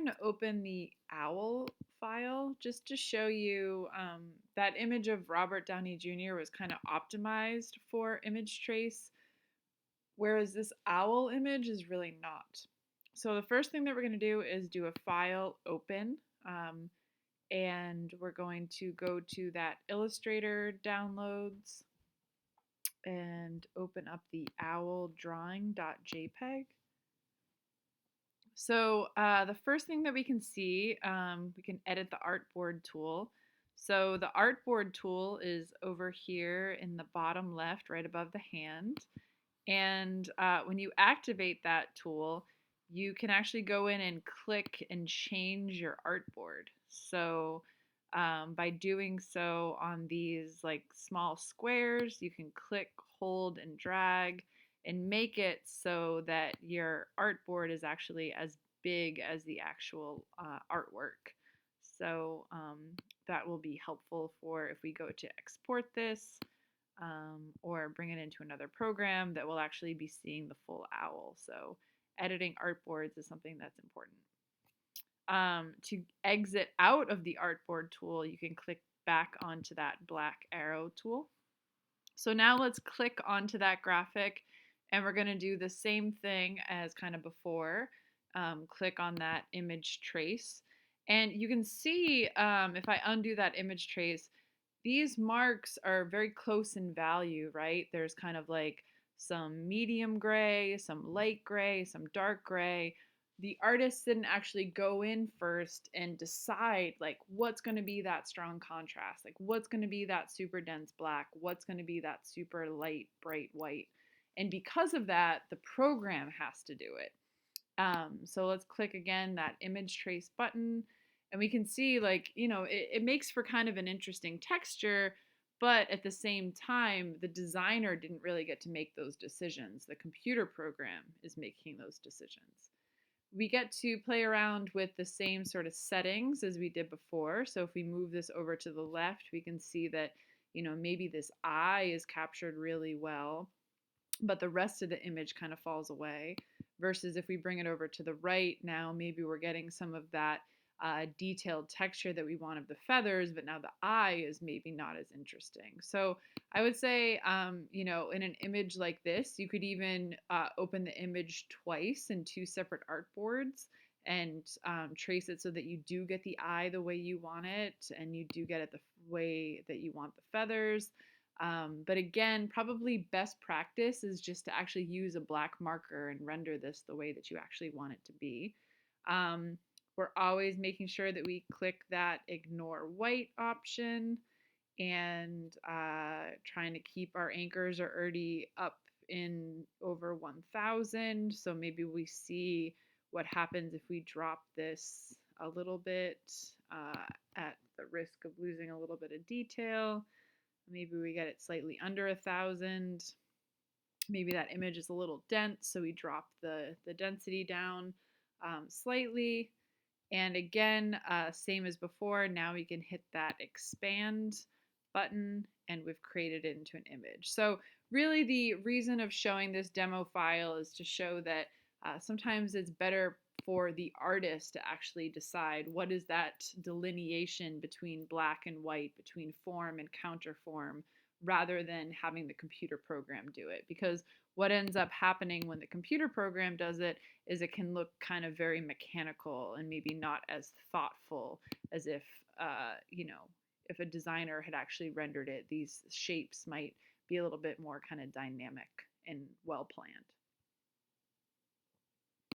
going to open the OWL file just to show you that image of Robert Downey Jr. was kind of optimized for image trace, whereas this OWL image is really not. So the first thing that we're going to do is do a file open, and we're going to go to that Illustrator downloads and open up the owl drawing.jpg. So the first thing that we can see, we can edit the artboard tool. So the artboard tool is over here in the bottom left, right above the hand. And when you activate that tool, you can actually go in and click and change your artboard. So by doing so on these like small squares, you can click, hold, and drag and make it so that your artboard is actually as big as the actual artwork. So that will be helpful for if we go to export this or bring it into another program that will actually be seeing the full owl. So editing artboards is something that's important. To exit out of the artboard tool, you can click back onto that black arrow tool. So now let's click onto that graphic and we're going to do the same thing as kind of before. Click on that image trace. And you can see if I undo that image trace, these marks are very close in value, right? There's kind of like some medium gray, some light gray, some dark gray. The artist didn't actually go in first and decide like what's going to be that strong contrast, like what's going to be that super dense black, what's going to be that super light, bright white. And because of that, the program has to do it. So let's click again that image trace button and we can see like, it makes for kind of an interesting texture, but at the same time, the designer didn't really get to make those decisions. The computer program is making those decisions. We get to play around with the same sort of settings as we did before. So if we move this over to the left, we can see that, maybe this eye is captured really well, but the rest of the image kind of falls away. Versus if we bring it over to the right, now maybe we're getting some of that detailed texture that we want of the feathers, but now the eye is maybe not as interesting. So I would say, in an image like this, you could even open the image twice in two separate artboards and trace it so that you do get the eye the way you want it and you do get it the way that you want the feathers. But again, probably best practice is just to actually use a black marker and render this the way that you actually want it to be. We're always making sure that we click that ignore white option and trying to keep our anchors are already up in over 1000. So maybe we see what happens if we drop this a little bit at the risk of losing a little bit of detail. Maybe we get it slightly under 1000. Maybe that image is a little dense, so we drop the density down slightly. And again, same as before, now we can hit that expand button and we've created it into an image. So really the reason of showing this demo file is to show that sometimes it's better for the artist to actually decide what is that delineation between black and white, between form and counterform, rather than having the computer program do it. Because what ends up happening when the computer program does it is it can look kind of very mechanical and maybe not as thoughtful as if a designer had actually rendered it. These shapes might be a little bit more kind of dynamic and well planned.